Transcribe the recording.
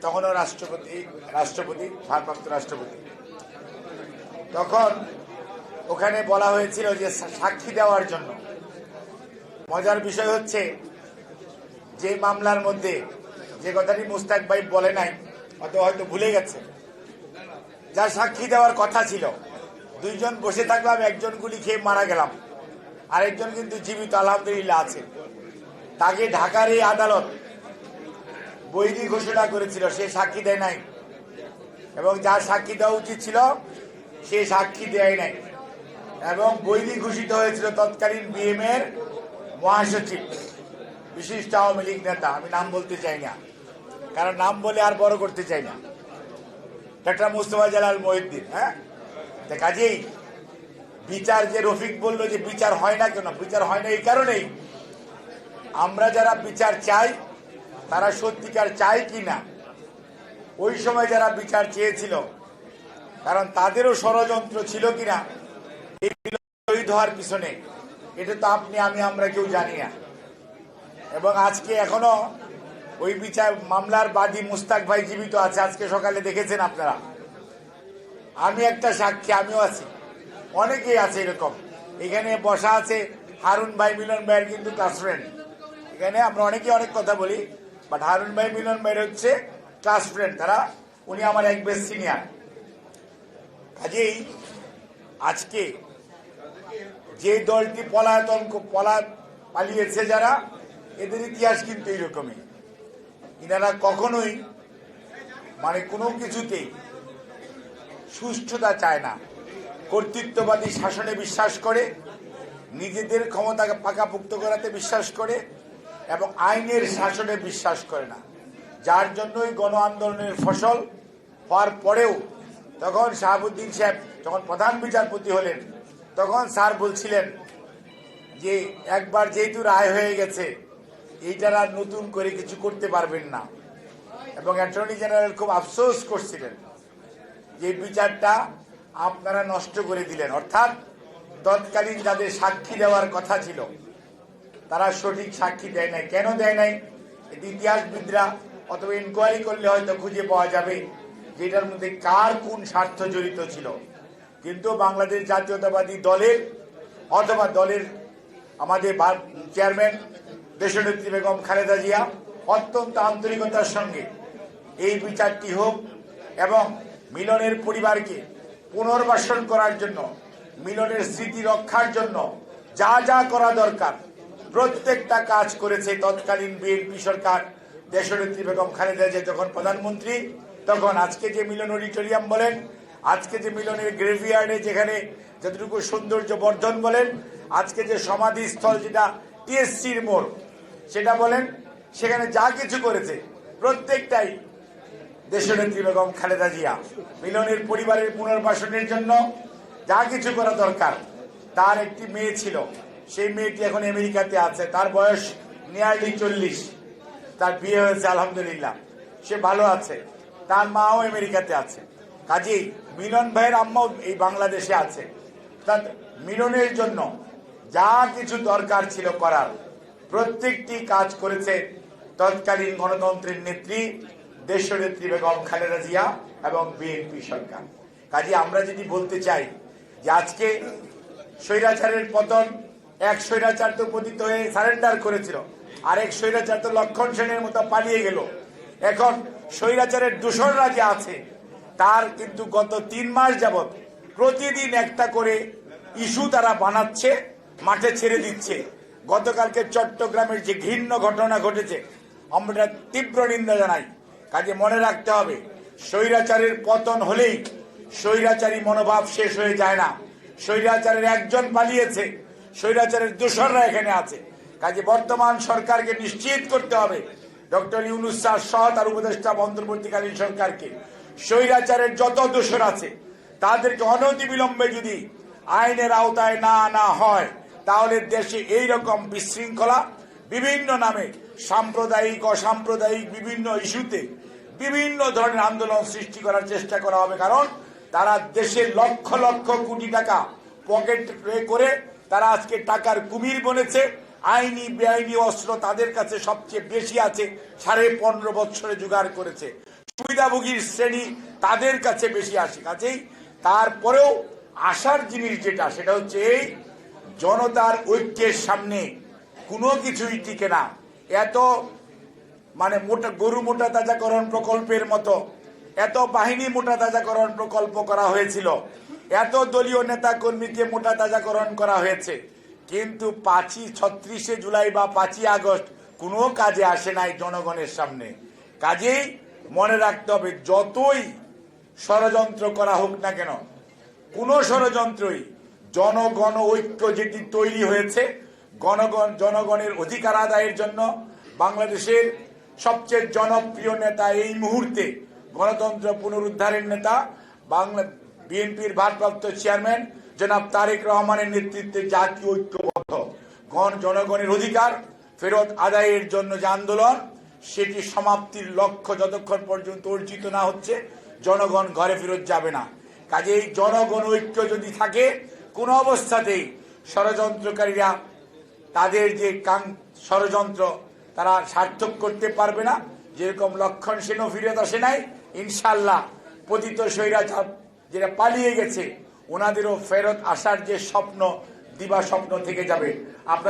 তখনও রাষ্ট্রপতি ভারপ্রাপ্ত রাষ্ট্রপতি। তখন ওখানে বলা হয়েছিল যে সাক্ষী দেওয়ার জন্য। মজার বিষয় হচ্ছে যে মামলার মধ্যে যে কথাটি মুস্তাক ভাই বলে নাই, হয়তো ভুলে গেছে, যা সাক্ষী দেওয়ার কথা ছিল, দুইজন বসে থাকলাম, একজন গুলি খেয়ে মারা গেলাম, আরেকজন কিন্তু জীবিত আলহামদুলিল্লাহ আছে। তাকে ঢাকার এই আদালত বৈধি ঘোষণা করেছিল, সে সাক্ষী দেয় নাই, এবং যার সাক্ষী দেওয়া উচিত ছিল সে সাক্ষী দেয় নাই, এবং বৈধি ঘোষিত হয়েছিল তৎকালীন বিএম এর মহাসচিব, বিশিষ্ট আওয়ামী লীগ নেতা, আমি নাম বলতে চাই না কারণ নাম বলে আর বড় করতে চাই না, ডক্টর মুস্তফা জালাল মহিউদ্দিন। হ্যাঁ, কাজেই বিচার যে রফিক বলল যে বিচার হয় না কেন, বিচার হয় না এই কারণেই আমরা যারা বিচার চাই তারা সত্যিকার চাই কি না, ওই সময় যারা বিচার চেয়েছিল, কারণ তাদেরও ষড়যন্ত্র ছিল কিনা এই শহীদ হওয়ার পিছনে, এটা তো আপনি আমরা কেউ জানি না। এবং আজকে এখনো ওই বিচার মামলার বাদী মুস্তাক ভাই জীবিত আছে, আজকে সকালে দেখেছেন আপনারা। আমি একটা সাক্ষী, আমিও আছি, অনেকেই আছে এরকম। এখানে বসা আছে হারুন ভাই, মিলন ভাইয়ের কিন্তু ক্লাস ফ্রেন্ড। এখানে আমরা অনেকে অনেক কথা বলি, বাট হারুন ভাই, মিলন ভাইয়ের হচ্ছে ক্লাস ফ্রেন্ড, তারা, উনি আমার এক বেশ সিনিয়র। কাজেই আজকে যে দলটি পালিয়েছে যারা, এদের ইতিহাস কিন্তু এইরকমই। এনারা কখনোই কোনো কিছুতেই সুষ্ঠুতা চায় না, কর্তৃত্ববাদী শাসনে বিশ্বাস করে, নিজেদের ক্ষমতাকে পাকাপোক্ত করাতে বিশ্বাস করে, এবং আইনের শাসনে বিশ্বাস করে না। যার জন্যই গণ আন্দোলনের ফসল হওয়ার পরেও তখন শাহাবুদ্দিন সাহেব যখন প্রধান বিচারপতি হলেন, তখন স্যার বলছিলেন যে একবার যেহেতু রায় হয়ে গেছে, এইটার আর নতুন করে কিছু করতে পারবেন না। এবং অ্যাটর্নি জেনারেল খুব আফসোস করছিলেন যে বিচারটা আপনারা নষ্ট করে দিলেন, অর্থাৎ তৎকালীন যাদের সাক্ষী দেওয়ার কথা ছিল তারা সঠিক সাক্ষী দেয় নাই। কেন দেয় নাই, ইতিহাসবিদরা অথবা ইনকোয়ারি করলে হয়তো খুঁজে পাওয়া যাবে যেটার মধ্যে কার কোন স্বার্থ জড়িত ছিল। কিন্তু বাংলাদেশ জাতীয়তাবাদী দলের অথবা দলের আমাদের চেয়ারম্যান দেশনেত্রী বেগম খালেদা জিয়া অত্যন্ত আন্তরিকতার সঙ্গে এই বিচারটি হোক এবং মিলনের পরিবারকে পুনর্বাসন করার জন্য, মিলনের স্মৃতি রক্ষার জন্য যা যা করা দরকার প্রত্যেকটা কাজ করেছে তৎকালীন বিএনপি সরকার। দেশনেত্রী বেগম খালেদা জিয়া যখন প্রধানমন্ত্রী, তখন আজকে যে মিলন অডিটোরিয়াম বলেন, আজকে যে মিলনের গ্রেভিয়ার্ডে যেখানে যতটুকু সৌন্দর্য বর্ধন বলেন, আজকে যে সমাধিস্থল যেটা টিএসসির মোড় সেটা বলেন, সেখানে যা কিছু করেছে প্রত্যেকটাই দেশনেত্রী বেগম খালেদা জিয়া। মিলনের পরিবারের পুনর্বাসনের জন্য যা কিছু করা দরকার, তার একটি মেয়ে ছিল, সেই মেয়েটি এখন আমেরিকাতে আছে, তার বয়স নিয়ারলি 40, তার বিয়ে হয়েছে আলহামদুলিল্লাহ, সে ভালো আছে, তার মাও আমেরিকাতে আছে। কাজেই মিলন ভাইয়ের আম্মাও এই বাংলাদেশে আছে। মিলনের জন্য যা কিছু দরকার ছিল করার প্রত্যেকটি কাজ করেছে তৎকালীন গণতন্ত্রের নেত্রী দেশনেত্রী বেগম খালেদা জিয়া এবং বিএনপি সরকার। কাজে আমরা যদি বলতে চাই যে আজকে স্বৈরাচারের পতন, এক স্বৈরাচার তো পতিত হয়ে সারেন্ডার করেছিল, আরেক স্বৈরাচার তো লক্ষণ সেনের মতো পালিয়ে গেল। এখন স্বৈরাচারের দূষণরা যে আছে তার কিন্তু গত 3 মাস যাবৎ প্রতিদিন একটা করে ইস্যু তারা বানাচ্ছে, মাঠে ছেড়ে দিচ্ছে। গতকালকে চট্টগ্রামের যে ঘৃণ্য ঘটনা ঘটেছে, আমরা তীব্র নিন্দা জানাই। কাজে মনে রাখতে হবে, স্বৈরাচারের পতন হলেই স্বৈরাচারী মনোভাব শেষ হয়ে যায় না। স্বৈরাচারের একজন পালিয়েছে, স্বৈরাচারের দোসররা এখানে আছে। কাজে বর্তমান সরকারকে নিশ্চিত করতে হবে, ডক্টর ইউনূস স্যার সহ তার উপদেষ্টা অন্তর্বর্তীকালীন সরকারকে, স্বৈরাচারের যত দোসর আছে তাদেরকে অনতিবিলম্বে যদি আইনের আওতায় না আনা হয়, তাহলে দেশে এইরকম বিশৃঙ্খলা বিভিন্ন নামে সাম্প্রদায়িক অসাম্প্রদায়িক বিভিন্ন ইস্যুতে বিভিন্ন ধরনের আন্দোলন সৃষ্টি করার চেষ্টা করা হবে। কারণ তারা দেশের লক্ষ লক্ষ কোটি টাকা পকেট করে তারা আজকে টাকার কুমির বনেছে, আইনি বেআইনি অস্ত্র তাদের কাছে সবচেয়ে বেশি আছে, 15.5 বছরে জোগাড় করেছে। সুবিধাভোগীর শ্রেণী তাদের কাছে বেশি আসে। কাজেই তারপরেও আশার জিনিস যেটা, সেটা হচ্ছে এই জনতার ঐক্যের সামনে কোনো কিছুই টিকে না। এত গরু মোটা তাজাকরণ প্রকল্পের মতো এত বাহিনী মোটা তাজাকরণ প্রকল্প করা হয়েছিল, এত দলীয় নেতা কর্মীকে মোটা তাজাকরণ করা হয়েছে, কিন্তু 36শে জুলাই বা 5ই আগস্ট কোনো কাজে আসে নাই জনগণের সামনে। কাজেই মনে রাখতে হবে, যতই ষড়যন্ত্র করা হোক না কেন, কোন ষড়যন্ত্রই জনগণ ঐক্য যেটি তৈরি হয়েছে, জনগণের অধিকার আদায়ের জন্য বাংলাদেশের সবচেয়ে জনপ্রিয় নেতা, এই মুহূর্তে গণতন্ত্র পুনরুদ্ধারের নেতা, বিএনপির ভারপ্রাপ্ত চেয়ারম্যান জনাব তারেক রহমানের নেতৃত্বে জাতীয় ঐক্যবদ্ধ জনগণের অধিকার ফেরত আদায়ের জন্য যে আন্দোলন, সেটি সমাপ্তির লক্ষ্য যতক্ষণ পর্যন্ত অর্জিত না হচ্ছে জনগণ ঘরে ফেরত যাবে না। কাজেই জনগণ ঐক্য যদি থাকে, কোনো অবস্থাতেই ষড়যন্ত্রকারীরা তাদের যে ষড়যন্ত্র তারা সার্থক করতে পারবে না। যেরকম লক্ষণ সেনও ফিরত আসে নাই, ইনশাল্লাহ পতিত স্বৈরাচার যেটা পালিয়ে গেছে ওনাদেরও ফেরত আসার যে স্বপ্ন, দিবা স্বপ্ন থেকে যাবে। আপনাদের